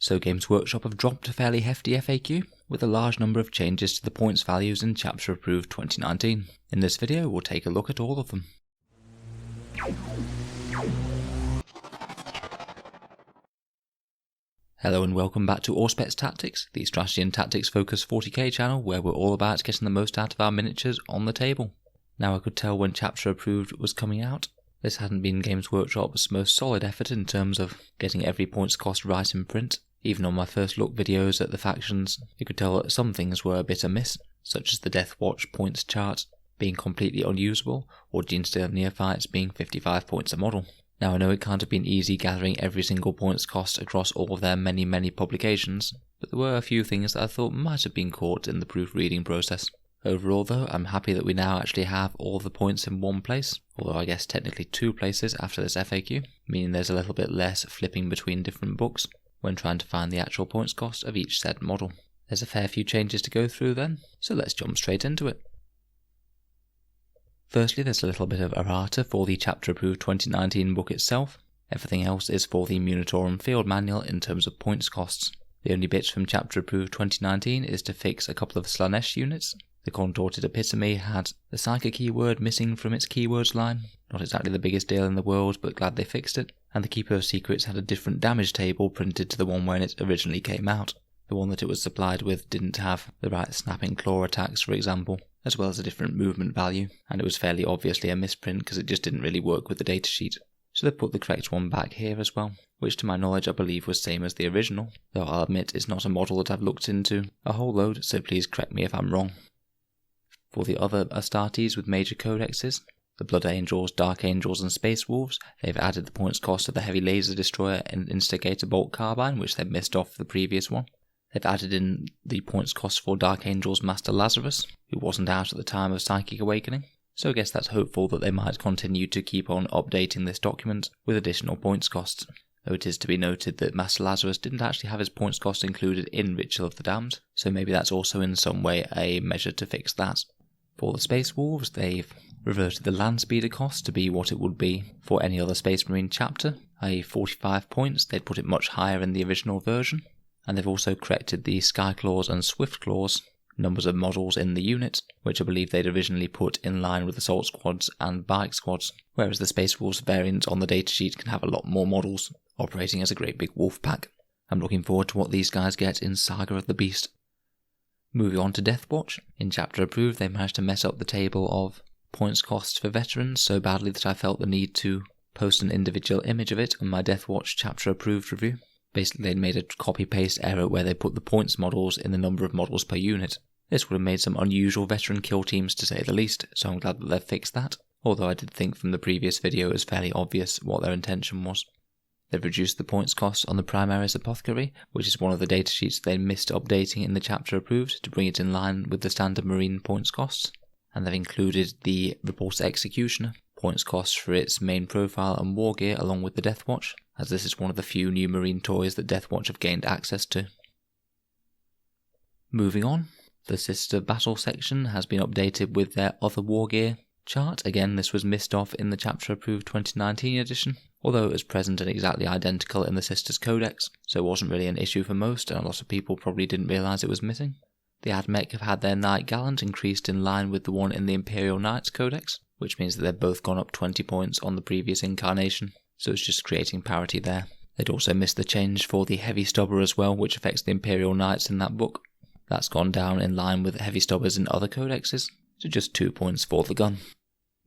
So Games Workshop have dropped a fairly hefty FAQ with a large number of changes to the points values in Chapter Approved 2019. In this video we'll take a look at all of them. Hello and welcome back to Auspex Tactics, the strategy and tactics focused 40k channel where we're all about getting the most out of our miniatures on the table. Now I could tell when Chapter Approved was coming out, this hadn't been Games Workshop's most solid effort in terms of getting every points cost right in print. Even on my first look videos at the factions, you could tell that some things were a bit amiss, such as the Death Watch points chart being completely unusable, or Genestealer Neophytes being 55 points a model. Now I know it can't have been easy gathering every single points cost across all of their many publications, but there were a few things that I thought might have been caught in the proofreading process. Overall though, I'm happy that we now actually have all of the points in one place, although I guess technically two places after this FAQ, meaning there's a little bit less flipping between different books when trying to find the actual points cost of each said model. There's a fair few changes to go through then, so let's jump straight into it. Firstly, there's a little bit of errata for the Chapter Approved 2019 book itself. Everything else is for the Munitorum Field Manual in terms of points costs. The only bits from Chapter Approved 2019 is to fix a couple of Slanesh units. The Contorted Epitome had the Psychic keyword missing from its keywords line. Not exactly the biggest deal in the world, but glad they fixed it. And the Keeper of Secrets had a different damage table printed to the one when it originally came out. The one that it was supplied with didn't have the right snapping claw attacks, for example, as well as a different movement value, and it was fairly obviously a misprint because it just didn't really work with the datasheet. So they put the correct one back here as well, which to my knowledge I believe was same as the original, though I'll admit it's not a model that I've looked into a whole load, so please correct me if I'm wrong. For the other Astartes with major codexes, the Blood Angels, Dark Angels and Space Wolves, they've added the points cost of the Heavy Laser Destroyer and Instigator Bolt Carbine, which they've missed off the previous one. They've added in the points cost for Dark Angel's Master Lazarus, who wasn't out at the time of Psychic Awakening, so I guess that's hopeful that they might continue to keep on updating this document with additional points costs, though it is to be noted that Master Lazarus didn't actually have his points cost included in Ritual of the Damned, so maybe that's also in some way a measure to fix that. For the Space Wolves, they've reverted the Land Speeder cost to be what it would be for any other Space Marine chapter, i.e. 45 points. They'd put it much higher in the original version. And they've also corrected the Skyclaws and Swiftclaws numbers of models in the unit, which I believe they'd originally put in line with Assault Squads and Bike Squads, whereas the Space Wolves variant on the datasheet can have a lot more models, operating as a great big wolf pack. I'm looking forward to what these guys get in Saga of the Beast. Moving on to Death Watch, in Chapter Approved they managed to mess up the table of points costs for veterans so badly that I felt the need to post an individual image of it on my Death Watch Chapter Approved review. Basically they'd made a copy-paste error where they put the points models in the number of models per unit. This would have made some unusual veteran kill teams to say the least, so I'm glad that they've fixed that, although I did think from the previous video it was fairly obvious what their intention was. They've reduced the points cost on the Primaris Apothecary, which is one of the datasheets they missed updating in the Chapter Approved to bring it in line with the standard Marine points costs, and they've included the Repulsor Executioner points costs for its main profile and war gear along with the Death Watch, as this is one of the few new Marine toys that Death Watch have gained access to. Moving on, the Sister Battle section has been updated with their other war gear chart. Again, this was missed off in the Chapter Approved 2019 edition, although it was present and exactly identical in the Sisters Codex, so it wasn't really an issue for most, and a lot of people probably didn't realise it was missing. The Admech have had their Knight Gallant increased in line with the one in the Imperial Knights Codex, which means that they've both gone up 20 points on the previous incarnation, so it's just creating parity there. They'd also missed the change for the Heavy Stubber as well, which affects the Imperial Knights in that book. That's gone down in line with Heavy Stubbers in other codexes, so just 2 points for the gun.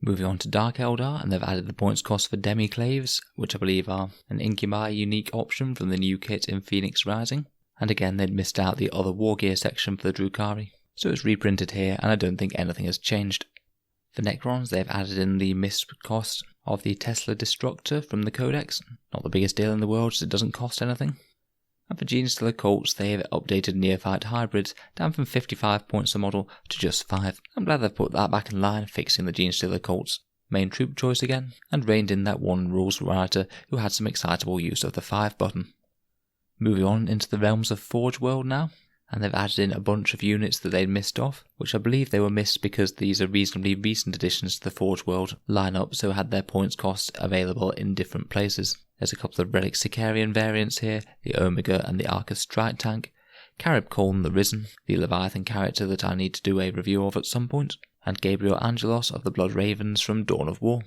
Moving on to Dark Eldar, and they've added the points cost for Demi-Claves, which I believe are an Incubi unique option from the new kit in Phoenix Rising. And again, they'd missed out the other war gear section for the Drukhari, so it's reprinted here, and I don't think anything has changed. For Necrons, they've added in the missed cost of the Tesla Destructor from the Codex, not the biggest deal in the world, so it doesn't cost anything. And for Genestealer Cults, they've updated Neophyte Hybrids down from 55 points a model to just 5. I'm glad they've put that back in line, fixing the Genestealer Cults main troop choice again, and reined in that one rules writer who had some excitable use of the 5 button. Moving on into the realms of Forge World now, and they've added in a bunch of units that they'd missed off, which I believe they were missed because these are reasonably recent additions to the Forge World lineup, so had their points costs available in different places. There's a couple of Relic Sicarian variants here, the Omega and the Arcus Strike Tank, Carib Coln the Risen, the Leviathan character that I need to do a review of at some point, and Gabriel Angelos of the Blood Ravens from Dawn of War.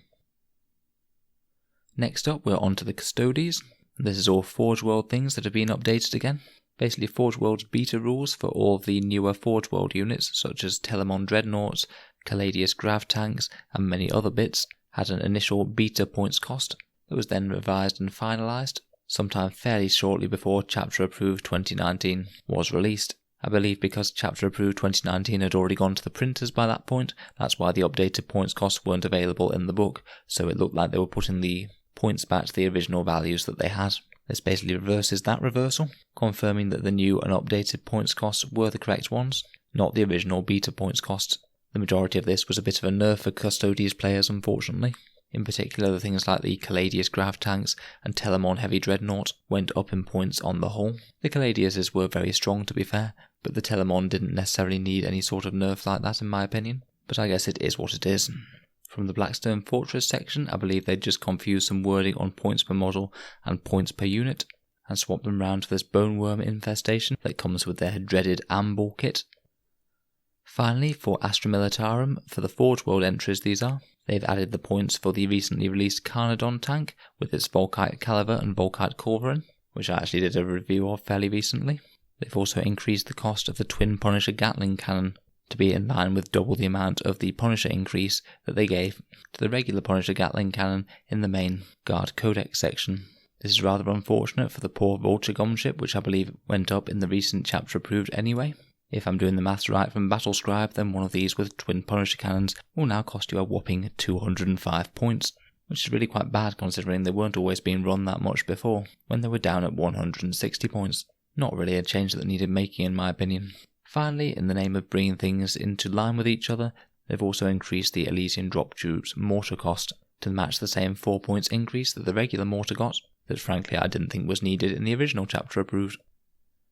Next up, we're on to the Custodes. This is all Forge World things that have been updated again. Basically, Forge World's beta rules for all of the newer Forge World units, such as Telemon Dreadnoughts, Caladius Grav Tanks, and many other bits, had an initial beta points cost that was then revised and finalised sometime fairly shortly before Chapter Approved 2019 was released. I believe because Chapter Approved 2019 had already gone to the printers by that point, that's why the updated points costs weren't available in the book, so it looked like they were putting the points back to the original values that they had. This basically reverses that reversal, confirming that the new and updated points costs were the correct ones, not the original beta points costs. The majority of this was a bit of a nerf for Custodes players, unfortunately. In particular, the things like the Caladius Grav Tanks and Telemon Heavy Dreadnought went up in points on the whole. The Caladiuses were very strong, to be fair, but the Telemon didn't necessarily need any sort of nerf like that in my opinion, but I guess it is what it is. From the Blackstone Fortress section, I believe they'd just confused some wording on points per model and points per unit, and swapped them round to this boneworm infestation that comes with their dreaded Amble kit. Finally, for Astra Militarum, for the Forge World entries these are, they've added the points for the recently released Carnodon tank with its Volkite Caliber and Volkite Culverin, which I actually did a review of fairly recently. They've also increased the cost of the Twin Punisher Gatling Cannon to be in line with double the amount of the Punisher increase that they gave to the regular Punisher Gatling Cannon in the main Guard Codex section. This is rather unfortunate for the poor Vulture gunship, which I believe went up in the recent Chapter Approved anyway. If I'm doing the maths right from Battlescribe, then one of these with Twin Punisher Cannons will now cost you a whopping 205 points, which is really quite bad considering they weren't always being run that much before, when they were down at 160 points. Not really a change that needed making in my opinion. Finally, in the name of bringing things into line with each other, they've also increased the Elysian Drop Tubes mortar cost to match the same 4 points increase that the regular mortar got, that frankly I didn't think was needed in the original Chapter Approved.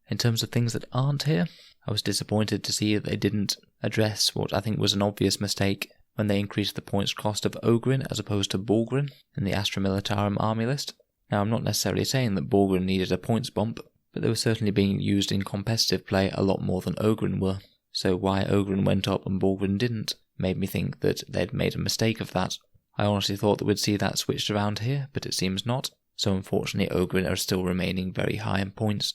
In terms of things that aren't here, I was disappointed to see that they didn't address what I think was an obvious mistake when they increased the points cost of Ogrin as opposed to Bulgrin in the Astra Militarum army list. Now I'm not necessarily saying that Bulgrin needed a points bump, but they were certainly being used in competitive play a lot more than Ogrin were, so why Ogrin went up and Bulgrin didn't made me think that they'd made a mistake of that. I honestly thought that we'd see that switched around here, but it seems not, so unfortunately Ogrin are still remaining very high in points.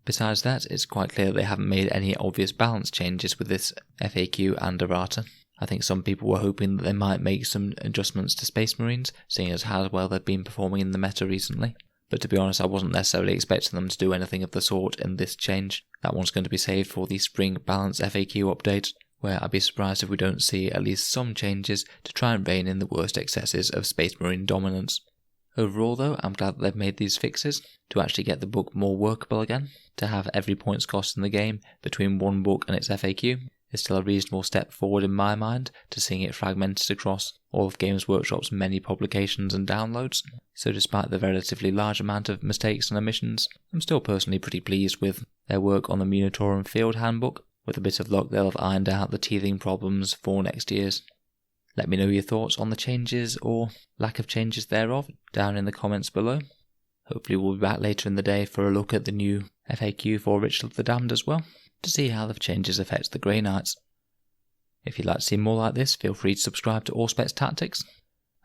Besides that, it's quite clear that they haven't made any obvious balance changes with this FAQ and Errata. I think some people were hoping that they might make some adjustments to Space Marines, seeing as how well they've been performing in the meta recently. But to be honest, I wasn't necessarily expecting them to do anything of the sort in this change. That one's going to be saved for the Spring Balance FAQ update, where I'd be surprised if we don't see at least some changes to try and rein in the worst excesses of Space Marine dominance. Overall though, I'm glad that they've made these fixes to actually get the book more workable again. To have every points cost in the game between one book and its FAQ is still a reasonable step forward in my mind to seeing it fragmented across all of Games Workshop's many publications and downloads. So despite the relatively large amount of mistakes and omissions, I'm still personally pretty pleased with their work on the Munitorum Field Handbook. With a bit of luck they'll have ironed out the teething problems for next year's. Let me know your thoughts on the changes or lack of changes thereof down in the comments below. Hopefully we'll be back later in the day for a look at the new FAQ for Ritual of the Damned as well, to see how the changes affect the Grey Knights. If you'd like to see more like this, feel free to subscribe to Auspex Tactics.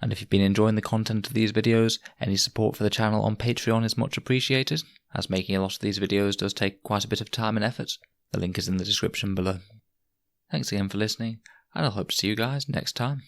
And if you've been enjoying the content of these videos, any support for the channel on Patreon is much appreciated, as making a lot of these videos does take quite a bit of time and effort. The link is in the description below. Thanks again for listening, and I'll hope to see you guys next time.